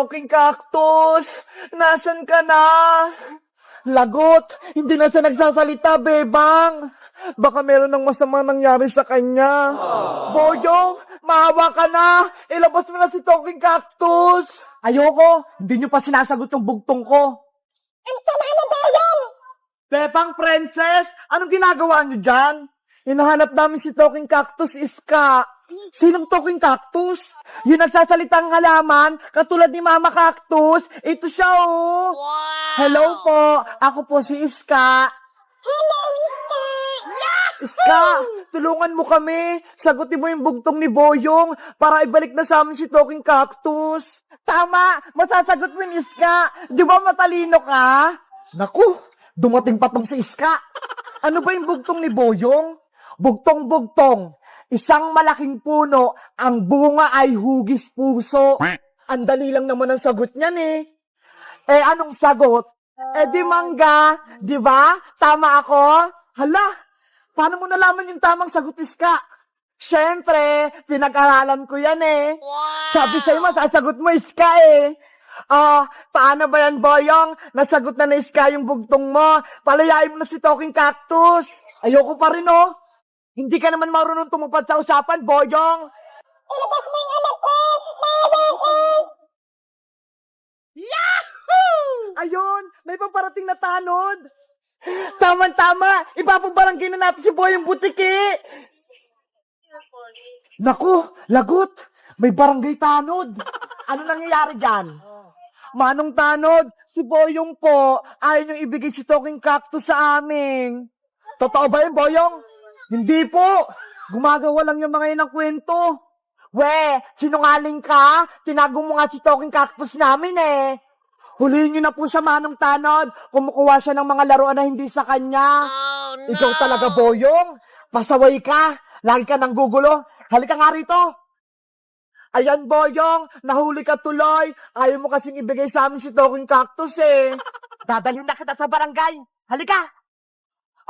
Talking Cactus! Nasaan ka na? Lagot! Hindi na siya nagsasalita, Bebang! Baka meron ng masama nangyari sa kanya. Boyong, maawa ka na! Ilabas mo na si Talking Cactus! Ayoko! Hindi nyo pa sinasagot yung bugtong ko. Ang sama mo, Boyong! Bebang Princess, anong ginagawa nyo dyan? Hinahanap namin si Talking Cactus, Iska. Sinong Talking Cactus? Yung nagsasalitang halaman, katulad ni Mama Cactus. Ito siya, oh. Wow! Hello po, ako po si Iska. Hello, Iska! Iska, tulungan mo kami. Sagutin mo yung bugtong ni Boyong para ibalik na sa amin si Talking Cactus. Tama, masasagot mo yung Iska. Di ba matalino ka? Naku, dumating pa tong si Iska. Ano ba yung bugtong ni Boyong? Bugtong-bugtong. Isang malaking puno, ang bunga ay hugis puso. Ang dali lang naman ang sagot niyan eh. Eh anong sagot? Eh di mangga, di ba? Tama ako? Hala, paano mo nalaman yung tamang sagot, Iska? Siyempre, pinag-aralan ko yan eh. Wow! Sabi sa'yo, masasagot mo, Iska eh. Paano ba yan, Boyong? Nasagot na na Iska yung bugtong mo. Palayain mo na si Talking Cactus. Ayoko pa rin, oh. Hindi ka naman marunong tumupad sa usapan, Boyong. Ilabas mo yung anak ko! Maawa ko! Yahoo! Ayun, may paparating na tanod. Tama-tama, ipapabarangay na natin si Boyong Butiki. Naku, lagot. May barangay tanod. Ano nangyayari dyan? Manong tanod, si Boyong po, ayaw niyong ibigay si Talking Cactus sa amin. Totoo ba yun, Boyong? Hindi po. Gumagawa lang yung mga yun ng kwento. We, sinungaling ka? Tinago mo nga si Talking Cactus namin eh. Huliin niyo na po sa Manong Tanod. Kumukuha siya ng mga laruan na hindi sa kanya. Oh, no! Ikaw talaga, Boyong. Pasaway ka. Lagi ka nang gugulo. Halika nga rito. Ayan, Boyong. Nahuli ka tuloy. Ayaw mo kasing ibigay sa amin si Talking Cactus eh. Dadalhin na kita sa barangay. Halika.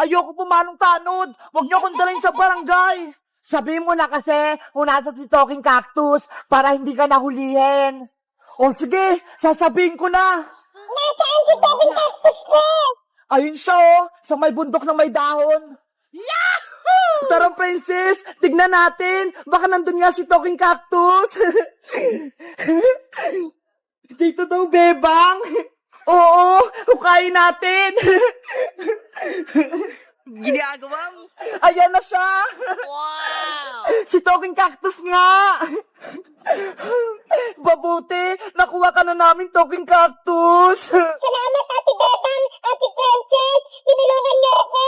Ayoko po, Manong Tanod. Huwag niyo akong dalhin sa barangay. Sabihin mo na kasi kung nasa si Talking Cactus para hindi ka nahulihin. O sige, sasabihin ko na. Nasaan si Talking Cactus ko? Ayun siya oh, sa may bundok ng may dahon. Yahoo! Tara, Princess, tignan natin. Baka nandun nga si Talking Cactus. Dito daw, Bebang. Oo, hukayin natin. Ginagawa mo? Ayan na siya. Wow! Si Talking Cactus nga. Babuti, nakuha ka na namin, Talking Cactus. Salamat, Ate Bebang, Ate Princess. Tinulungan niyo ako.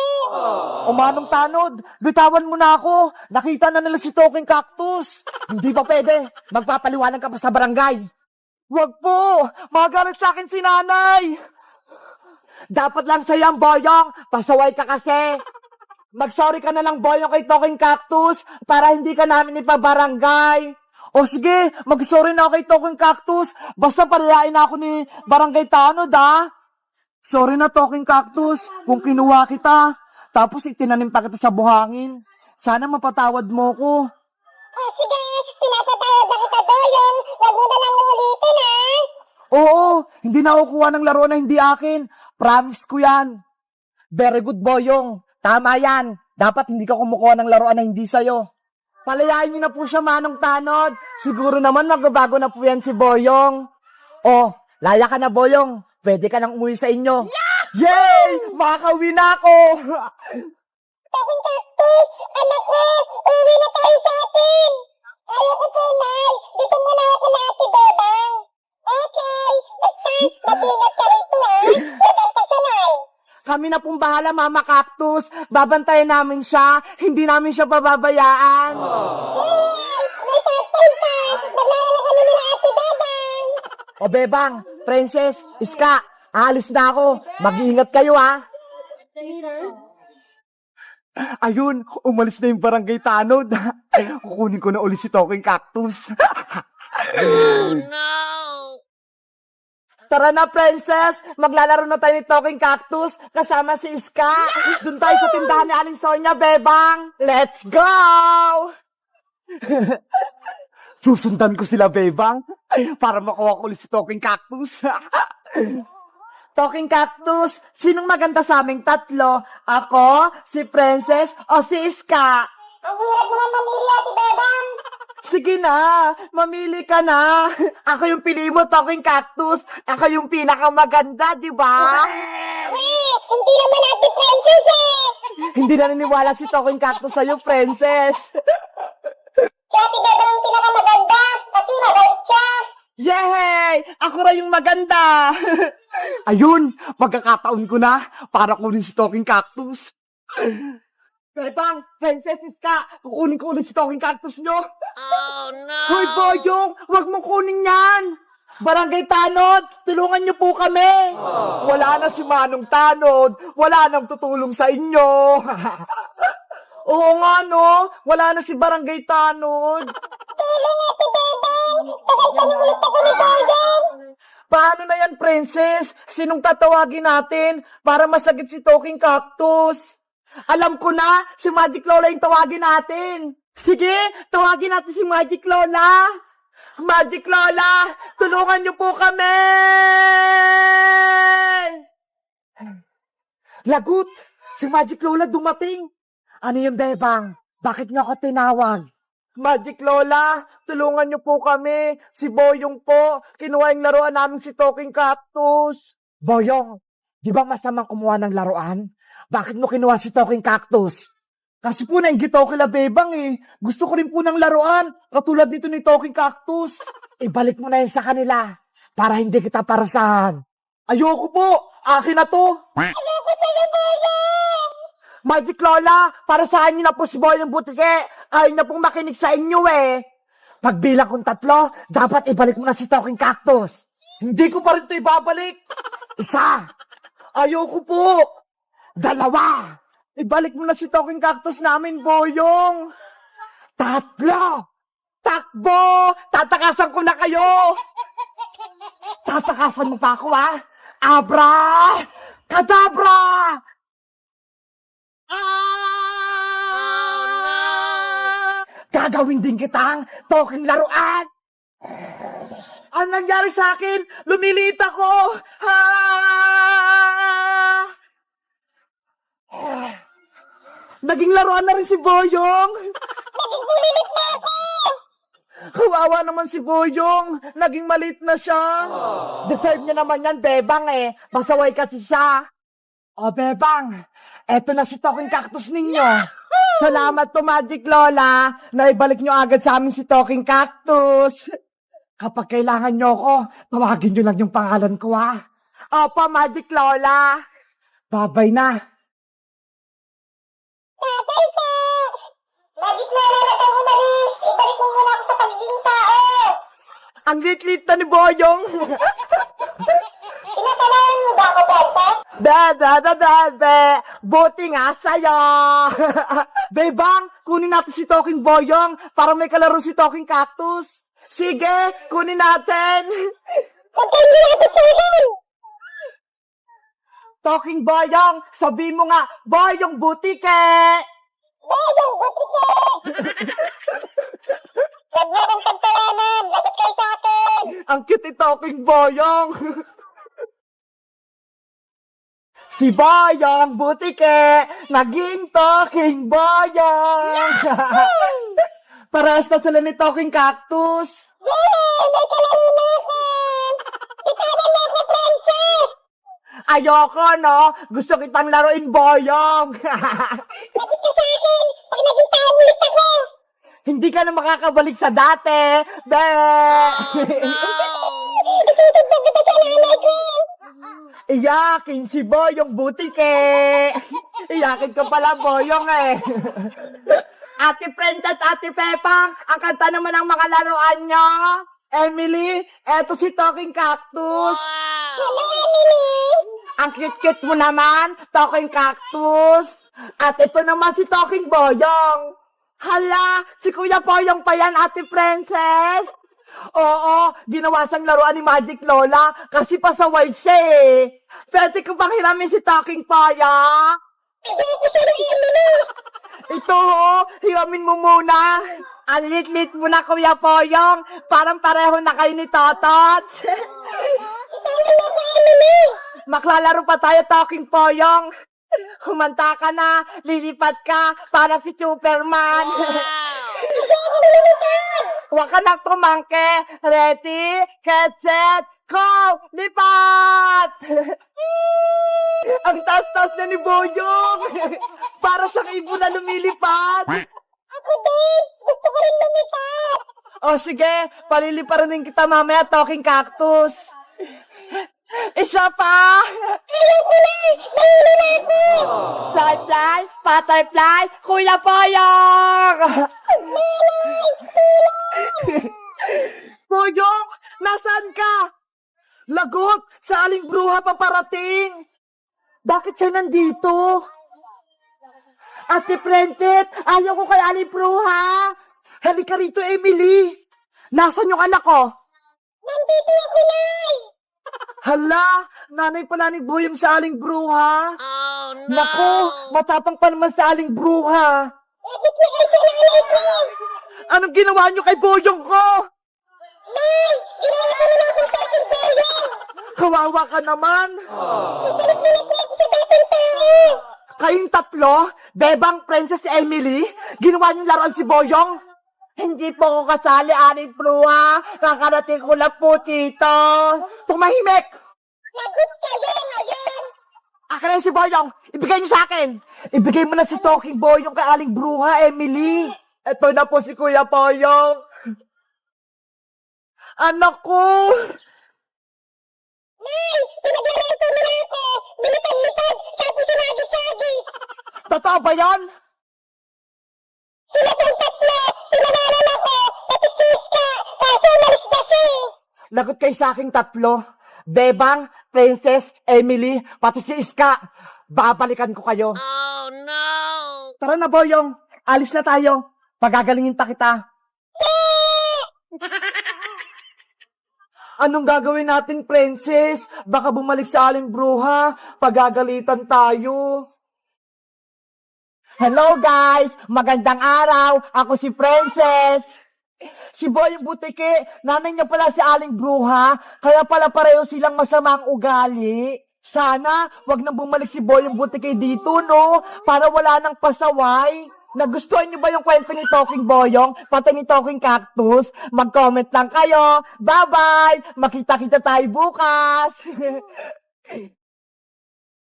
O Manong Tanod, bitawan mo na ako. Nakita na nila si Talking Cactus. Hindi pa pwede. Magpapaliwanag ka pa sa barangay. Wag po! Magalit sa akin si nanay! Dapat lang sa'yo ang Boyong. Pasaway ka kasi. Mag-sorry ka na lang, Boyong, kay Talking Cactus para hindi ka namin ipabarangay. O sige, mag-sorry na ako kay Talking Cactus. Basta palayain na ako ni Barangay Tanod, ha? Sorry na, Talking Cactus, kung kinuha kita. Tapos itinanim pa kita sa buhangin. Sana mapatawad mo ko. Sige, pinapatawad na kita, Boyong. Huwag mo na lang ulitin, ha? Oo, hindi na ako kuha ng laro na hindi akin. Promise ko yan. Very good, Boyong. Tama yan. Dapat hindi ka kumukuha ng laruan na hindi sa'yo. Palayain niyo na po siya, Manong Tanod. Siguro naman magbabago na po yan si Boyong. Oh, laya ka na, Boyong. Pwede ka nang umuwi sa inyo. Yay! Makakauwi na ako! Talking Cactus, anak ko, uwi na tayo sa atin. Ayoko po, Nay. Dito muna ako na Ate Bebang. Okay, basta mag-ingat ka rito, ha? Pagkanta ka, Nay. Kami na pong bahala, Mama Cactus. Babantayan namin siya. Hindi namin siya pababayaan. Yay! May tatay pa. Maglaro kami nila Ate Bebang. O Bebang, Princess, Iska, aalis na ako. Mag-iingat kayo, ha? Ayun, umalis na yung Barangay Tanod. Kukunin ko na ulit si Talking Cactus. Oh, no! Tara na, Princess! Maglalaro na tayo ni Talking Cactus kasama si Iska. Doon tayo sa tindahan ni Aling Sonia, Bebang. Let's go! Susundan ko sila, Bebang. Para makuha ko ulit si Talking Cactus. Talking Cactus, sinong maganda sa aming tatlo? Ako, si Princess, o si Iska? Ang hirap mo nga mamili, Ate Bebang. Sige na, mamili ka na. Ako yung pili mo, Talking Cactus. Ako yung pinakamaganda, di ba? Hindi naman Ate Princess eh. Hindi na naniwala si Talking Cactus sa'yo, Princess. Si Ate Bebang ang pinakamaganda kasi mabait siya. Yay! Ako na yung maganda! Ayun, magkakataon ko na para kunin si Talking Cactus. Bebang, Princess Iska, kukunin ko ulit si Talking Cactus nyo. Oh no! Hoy, Boyong, wag mong kunin yan! Barangay Tanod, tulungan niyo po kami! Wala na si Manong Tanod, wala nang tutulong sa inyo. Oo nga, no? Wala na si Barangay Tanod. Tulong Ate Bebang. Pakaisanin ulit ako ni Boyong. Paano na yan, Princess? Sinong tatawagin natin para masagip si Talking Cactus? Alam ko na, si Magic Lola yung tawagin natin. Sige, tawagin natin si Magic Lola. Magic Lola, tulungan niyo po kami! Lagot, si Magic Lola dumating. Ano yung Bebang? Bakit niyo ako tinawag? Magic Lola, tulungan niyo po kami. Si Boyong po, kinuha yung laruan namin si Talking Cactus. Boyong, di ba masamang kumuha ng laruan? Bakit mo kinuha si Talking Cactus? Kasi po nainggit ako kila Bebang eh. Gusto ko rin po ng laruan, katulad nito ni Talking Cactus. Ibalik mo na yun sa kanila, para hindi kita parasahan. Ayoko po, akin na to. Ayoko sa'yo, Boyong. Magic Lola, para saan niyo na po si Boyong Butike? Ayaw na pong makinig sa inyo eh. Pagbilang kong 3, dapat ibalik mo na si Talking Cactus. Hindi ko pa rin ito ibabalik. 1. Ayoko po. 2. Ibalik mo na si Talking Cactus namin, Boyong. 3. Takbo! Tatakasan ko na kayo! Tatakasan mo pa ako, ha? Abra! Kadabra! Gagawin din kitang talking laruan! Ang nangyari sa akin? Lumiliit ako! Naging laruan na rin si Boyong! Naging bulilit na ako. Kawawa naman si Boyong! Naging maliit na siya! Deserve niya naman yan, Bebang eh! Masaway kasi siya! O Bebang, eto na si Talking Cactus ninyo! Salamat po, Magic Lola! Naibalik niyo agad sa amin si Talking Cactus! Kapag kailangan niyo ako, tawagin niyo lang yung pangalan ko, ha? Opo, Magic Lola! Babay na! Tatay po. Magic Lola, wag kang umalis. Ibalik mo muna ako sa pagiging tao. Ang lit-lit na ni Boyong! Tinatanawan mo ba ako, Princess? Be! Buti nga sa'yo! Bebang, kunin natin si Talking Boyong para may kalaro si Talking Cactus. Sige, kunin natin! Huwag kang nilapit sa akin. Talking Boyong, sabi mo nga, Boyong Butike! Boyong, butike. Huwag mo akong pagtawanan. Lapit kayo sa akin. Ang cute ni Talking Boyong! Si Boyong Butike, naging Talking Boyong! Parehas na sila ni Talking Cactus! Yay! May kalaro na ako. Itawa mo ako, Princess. Ayoko, no? Gusto kitang laruin, Boyong! Lapit ka sa akin. Pag naging tao ulit ako. Hindi ka na makakabalik sa dati! Be! Itutugtog kita sa nanay ko. Iyakin si Boyong Butike! Iyakin ko pala, Boyong eh! Ate Brenda at Ate Pepang, ang kanta naman ng mga laruan nyo! Emily, eto si Talking Cactus! Hello, Emily. Ang cute-cute mo naman, Talking Cactus! At ito naman si Talking Boyong! Hala, si Kuya Boyong pa yan, Ate Princess! Oo, ginawa siyang laruan ni Magic Lola kasi pasaway siya eh. Pwede ko bang hiramin si Talking Paya? Ayoko sa Emily. Ito ho, hiramin mo muna. Ang lit-lit mo na, Kuya Poyong. Parang pareho na kayo ni Totot. Isama mo ako, Emily. Maklalaro pa tayo, Talking Poyong. Humanta ka na, lilipat ka para si Superman. Gusto ako lumipad. Huwag ka nang tumangke. Ready, get, set, go! Lipat! Ang taas-taas na ni Boyong. Para siyang ibon na lumilipad. Ako din. Gusto ko rin lumipad. O sige, paliliparin kita mamaya, Talking Cactus. Isa pa! Ayoko na. Nahilo na ako. Fly, fly, butterfly, Kuya Poyong! Poyong, nasaan ka? Lagot, sa aling bruha pa parating. Bakit siya nandito? Ate Prentet, ayaw ko kay aling bruha. Halika rito, Emily. Nasaan yung anak ko? Nandito ako, Nay. Hala, nanay pala ni Boyong sa aling bruha. Oh, no! Naku, matapang pa naman sa aling bruha. Bakit na kayo sa nanay ko? Anong ginawa niyo kay Boyong ko? Nay, ginawa ko na akong dating Boyong. Kawawa ka naman. Ibalik niyo na po ako sa dating tao. Kayong tatlo, Bebang, Princess Emily, ginawa niyong laruan si Boyong? Hindi po ako kasali, aling bruha. Kakarating ko lang po, tito. Tumahimik! Lagot kayo ngayon. Akin na si Boyong. Ibigay niyo sa akin. Ibigay mo na si Talking Boyong kay aling bruha, Emily. Ito na po si Kuya Boyong. Anak ko! Nay, pinaglaro ko na ako. Bilipad-lipad, tapos sumagi-sagi. Totoo ba yan? Sila pong tatlo, tinawanan ako, pati si Iska, kaso umalis na siya. Lagot kayo sa aking tatlo. Bebang, Princess, Emily, pati si Iska. Babalikan ko kayo. Oh, no! Tara na, Boyong. Alis na tayo. Pagagalingin pa kita. Anong gagawin natin, Princess? Baka bumalik sa aling bruha. Pagagalitan tayo. Hello, guys! Magandang araw! Ako si Princess! Si Boyong Butike, nanay niya pala si aling bruha, kaya pala pareho silang masamang ugali. Sana, wag nang bumalik si Boyong Butike dito, no? Para wala nang pasaway. Nagustuhan niyo ba yung kwento ni Talking Boyong, pati ni Talking Cactus? Mag-comment lang kayo. Bye-bye! Makita-kita tayo bukas!